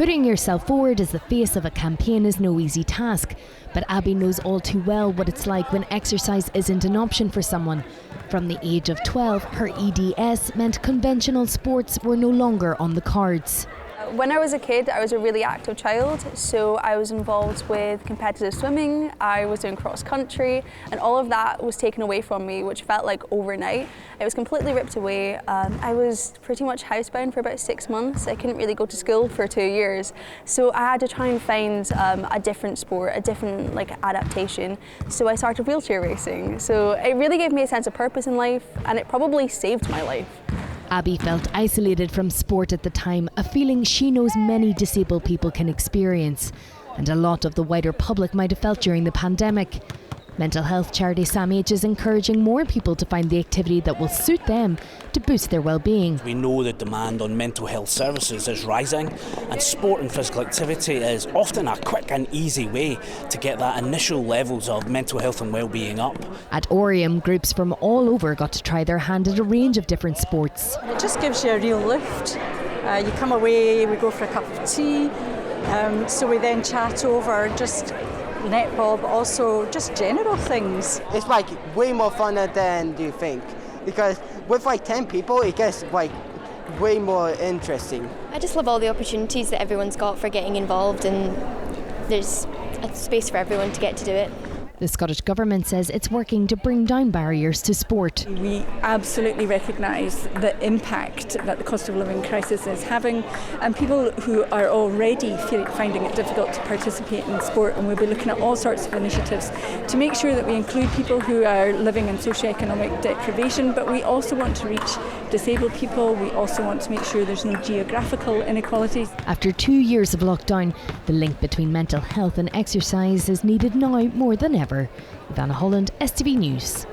Putting yourself forward as the face of a campaign is no easy task, but Abby knows all too well what it's like when exercise isn't an option for someone. From the age of 12, her EDS meant conventional sports were no longer on the cards. When I was a kid, I was a really active child, so I was involved with competitive swimming, I was doing cross country, and all of that was taken away from me, which felt like overnight. It was completely ripped away. I was pretty much housebound for about 6 months. I couldn't really go to school for 2 years, so I had to try and find a different sport, a different adaptation. So I started wheelchair racing. So it really gave me a sense of purpose in life, and it probably saved my life. Abby felt isolated from sport at the time, a feeling she knows many disabled people can experience, and a lot of the wider public might have felt during the pandemic. Mental health charity SAMH is encouraging more people to find the activity that will suit them to boost their well-being. We know the demand on mental health services is rising, and sport and physical activity is often a quick and easy way to get that initial levels of mental health and well-being up. At Orium, groups from all over got to try their hand at a range of different sports. It just gives you a real lift. You come away, we go for a cup of tea, so we then chat over just netball, but also just general things. It's way more fun than you think, because with 10 people it gets way more interesting. I just love all the opportunities that everyone's got for getting involved, and there's a space for everyone to get to do it. The Scottish Government says it's working to bring down barriers to sport. We absolutely recognise the impact that the cost of living crisis is having, and people who are already finding it difficult to participate in sport, and we'll be looking at all sorts of initiatives to make sure that we include people who are living in socioeconomic deprivation, but we also want to reach disabled people. We also want to make sure there's no geographical inequalities. After 2 years of lockdown, the link between mental health and exercise is needed now more than ever. Evanna Holland, STV News.